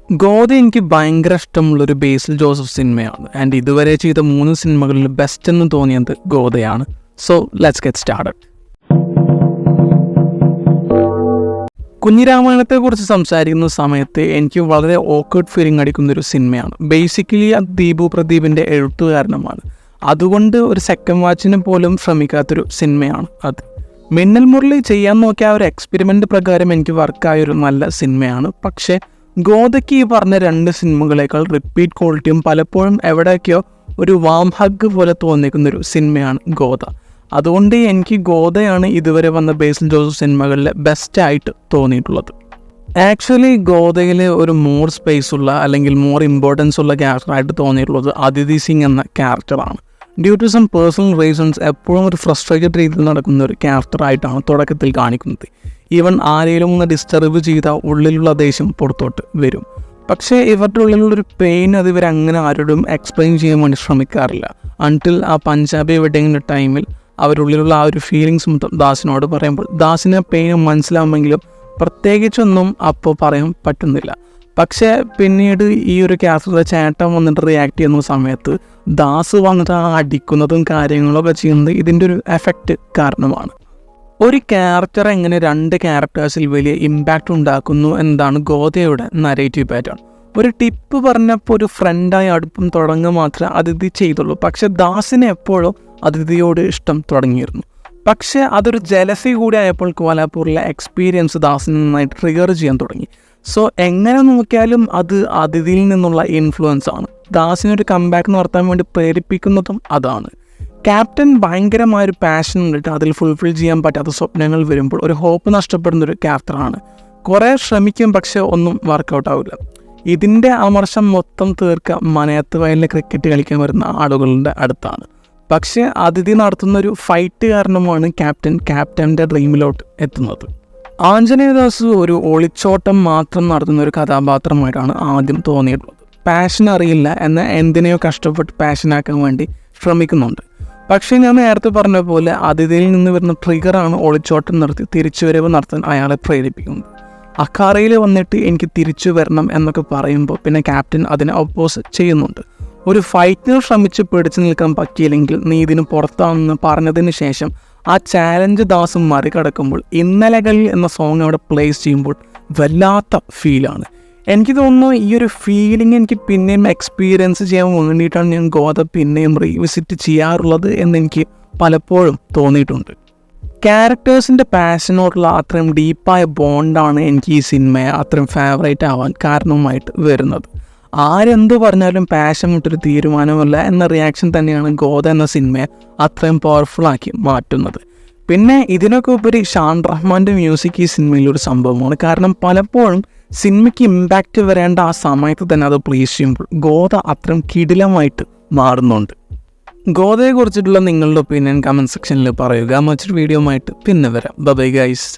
ഗോദ എനിക്ക് ഭയങ്കര ഇഷ്ടമുള്ളൊരു ബേസിൽ ജോസഫ് സിനിമയാണ്. ആൻഡ് ഇതുവരെ ചെയ്ത 3 സിനിമകളിൽ ബെസ്റ്റ് എന്ന് തോന്നിയത് ഗോദയാണ്. So let's get started. കുഞ്ഞിരാമായണത്തെക്കുറിച്ച് സംസാരിക്കുന്ന സമയത്ത് എനിക്ക് വളരെ ഓക്കേർഡ് ഫീലിംഗ് അടിക്കുന്നൊരു സിനിമയാണ്. ബേസിക്കലി അത് ദീപു പ്രദീപിൻ്റെ എഴുത്തുകാരനുമാണ്. അതുകൊണ്ട് ഒരു സെക്കൻഡ് വാച്ചിന് പോലും ശ്രമിക്കാത്തൊരു സിനിമയാണ് അത്. മിന്നൽ മുരളി ചെയ്യാൻ നോക്കിയ ആ ഒരു എക്സ്പെരിമെൻ്റ് പ്രകാരം എനിക്ക് വർക്കായൊരു നല്ല സിനിമയാണ്. പക്ഷേ ഗോദയ്ക്ക് ഈ പറഞ്ഞ 2 സിനിമകളേക്കാൾ റിപ്പീറ്റ് ക്വാളിറ്റിയും പലപ്പോഴും എവിടെയൊക്കെയോ ഒരു വാം ഹഗ് പോലെ തോന്നിക്കുന്നൊരു സിനിമയാണ് ഗോദ. അതുകൊണ്ട് എനിക്ക് ഗോദയാണ് ഇതുവരെ വന്ന ബേസിൽ ജോസഫ് സിനിമകളിലെ ബെസ്റ്റായിട്ട് തോന്നിയിട്ടുള്ളത്. ആക്ച്വലി ഗോദയിൽ ഒരു മോർ സ്പേസ് ഉള്ള അല്ലെങ്കിൽ മോർ ഇമ്പോർട്ടൻസ് ഉള്ള ക്യാരക്ടറായിട്ട് തോന്നിയിട്ടുള്ളത് അദിതി സിംഗ് എന്ന ക്യാരക്ടറാണ്. Due to some personal reasons എപ്പോഴും ഒരു ഫ്രസ്ട്രേറ്റഡ് രീതിയിൽ നടക്കുന്ന ഒരു ക്യാരക്ടറായിട്ടാണ് തുടക്കത്തിൽ കാണിക്കുന്നത്. ഈവൻ ആരെങ്കിലും ഒന്ന് ഡിസ്റ്റർബ് ചെയ്താൽ ഉള്ളിലുള്ള ദേഷ്യം പുറത്തോട്ട് വരും. പക്ഷേ ഇവരുടെ ഉള്ളിലുള്ളൊരു പെയിൻ അത് ഇവരങ്ങനെ ആരോടും എക്സ്പ്ലെയിൻ ചെയ്യാൻ വേണ്ടി ശ്രമിക്കാറില്ല. അൺടിൽ ആ പഞ്ചാബി വെഡിങ്ങിൻ്റെ ടൈമിൽ അവരുള്ളിലുള്ള ആ ഒരു ഫീലിങ്സ് മൊത്തം ദാസിനോട് പറയുമ്പോൾ ദാസിന് പെയിൻ മനസ്സിലാവുമെങ്കിലും പ്രത്യേകിച്ചൊന്നും അപ്പോൾ പറയാൻ പറ്റുന്നില്ല. പക്ഷേ പിന്നീട് ഈ ഒരു ക്യാരക്ടറിലെ ചേട്ടൻ വന്നിട്ട് റിയാക്ട് ചെയ്യുന്ന സമയത്ത് ദാസ് വന്നിട്ട് ആ അടിക്കുന്നതും കാര്യങ്ങളൊക്കെ ചെയ്യുന്നത് ഇതിൻ്റെ ഒരു എഫക്റ്റ് കാരണമാണ്. ഒരു ക്യാരക്ടർ എങ്ങനെ 2 ക്യാരക്ടേഴ്സിൽ വലിയ ഇമ്പാക്റ്റ് ഉണ്ടാക്കുന്നു എന്നതാണ് ഗോദയുടെ നരേറ്റീവ് പാറ്റേൺ. ഒരു ടിപ്പ് പറഞ്ഞപ്പോൾ ഒരു ഫ്രണ്ടായി അടുപ്പം തുടങ്ങുക മാത്രമേ അതിഥി ചെയ്തുള്ളൂ. പക്ഷേ ദാസിനെ എപ്പോഴും അതിഥിയോട് ഇഷ്ടം തുടങ്ങിയിരുന്നു. പക്ഷേ അതൊരു ജലസി കൂടി ആയപ്പോൾ കോലാപൂരിലെ എക്സ്പീരിയൻസ് ദാസിനെ നന്നായി ട്രിഗർ ചെയ്യാൻ തുടങ്ങി. സോ എങ്ങനെ നോക്കിയാലും അത് അതിഥിയിൽ നിന്നുള്ള ഇൻഫ്ലുവൻസ് ആണ്. ദാസിനൊരു കംബാക്ക് നടത്താൻ വേണ്ടി പ്രേരിപ്പിക്കുന്നതും അതാണ്. ക്യാപ്റ്റൻ ഭയങ്കരമായൊരു പാഷൻ ഉണ്ടിട്ട് അതിൽ ഫുൾഫിൽ ചെയ്യാൻ പറ്റാത്ത സ്വപ്നങ്ങൾ വരുമ്പോൾ ഒരു ഹോപ്പ് നഷ്ടപ്പെടുന്നൊരു ക്യാരക്ടറാണ്. കുറേ ശ്രമിക്കും പക്ഷേ ഒന്നും വർക്കൗട്ട് ആവില്ല. ഇതിൻ്റെ അമർഷം മൊത്തം തീർക്കുക മനയത്ത് വയലിൽ ക്രിക്കറ്റ് കളിക്കാൻ വരുന്ന ആളുകളുടെ അടുത്താണ്. പക്ഷേ അതിഥി നടത്തുന്നൊരു ഫൈറ്റ് കാരണമാണ് ക്യാപ്റ്റൻ്റെ ഡ്രീമിലോട്ട് എത്തുന്നത്. ആഞ്ജനേയദാസ് ഒരു ഒളിച്ചോട്ടം മാത്രം നടത്തുന്ന ഒരു കഥാപാത്രമായിട്ടാണ് ആദ്യം തോന്നിയിട്ടുള്ളത്. പാഷൻ അറിയില്ല എന്നാൽ എന്തിനെയോ കഷ്ടപ്പെട്ട് പാഷനാക്കാൻ വേണ്ടി ശ്രമിക്കുന്നുണ്ട്. പക്ഷേ ഞാൻ നേരത്തെ പറഞ്ഞ പോലെ അതിഥിയിൽ നിന്ന് വരുന്ന ട്രിഗറാണ് ഒളിച്ചോട്ടം നടത്തി തിരിച്ചുവരവ് നടത്താൻ അയാളെ പ്രേരിപ്പിക്കുന്നത്. അഖാറയിൽ വന്നിട്ട് എനിക്ക് തിരിച്ചു വരണം എന്നൊക്കെ പറയുമ്പോൾ പിന്നെ ക്യാപ്റ്റൻ അതിനെ ഓപ്പോസിറ്റ് ചെയ്യുന്നുണ്ട്. ഒരു ഫൈറ്റിന് ശ്രമിച്ച് പിടിച്ചു നിൽക്കാൻ പറ്റിയില്ലെങ്കിൽ നീ ഇതിന് പുറത്താണെന്ന് പറഞ്ഞതിന് ശേഷം ആ ചാലഞ്ച് ദാസും മറികടക്കുമ്പോൾ ഇന്നലകളിൽ എന്ന സോങ് അവിടെ പ്ലേസ് ചെയ്യുമ്പോൾ വല്ലാത്ത ഫീലാണ്. എനിക്ക് തോന്നുന്നു ഈ ഒരു ഫീലിംഗ് എനിക്ക് പിന്നെയും എക്സ്പീരിയൻസ് ചെയ്യാൻ വേണ്ടിയിട്ടാണ് ഞാൻ ഗോദ പിന്നെയും റീവിസിറ്റ് ചെയ്യാറുള്ളത് എന്നെനിക്ക് പലപ്പോഴും തോന്നിയിട്ടുണ്ട്. ക്യാരക്ടേഴ്സിൻ്റെ പാഷനോടുള്ള അത്രയും ഡീപ്പായ ബോണ്ടാണ് എനിക്ക് ഈ സിനിമയെ അത്രയും ഫേവറേറ്റ് ആവാൻ കാരണവുമായിട്ട് വരുന്നത്. ആരെന്ത് പറഞ്ഞാലും പാഷൻ വിട്ടൊരു തീരുമാനമല്ല എന്ന റിയാക്ഷൻ തന്നെയാണ് ഗോദ എന്ന സിനിമയെ അത്രയും പവർഫുള്ളാക്കി മാറ്റുന്നത്. പിന്നെ ഇതിനൊക്കെ ഉപരി ഷാൻ റഹ്മാൻ്റെ മ്യൂസിക് ഈ സിനിമയിലൊരു സംഭവമാണ്. കാരണം പലപ്പോഴും സിനിമയ്ക്ക് ഇമ്പാക്റ്റ് വരേണ്ട ആ സമയത്ത് തന്നെ അത് പ്ലേസ് ചെയ്യുമ്പോൾ ഗോദ അത്രയും കിടിലമായിട്ട് മാറുന്നുണ്ട്. ഗോദയെക്കുറിച്ചിട്ടുള്ള നിങ്ങളുടെ ഒപ്പീനിയൻ കമൻറ്റ് സെക്ഷനിൽ പറയുക. മറ്റൊരു വീഡിയോ ആയിട്ട് പിന്നെ വരാം. Bye guys.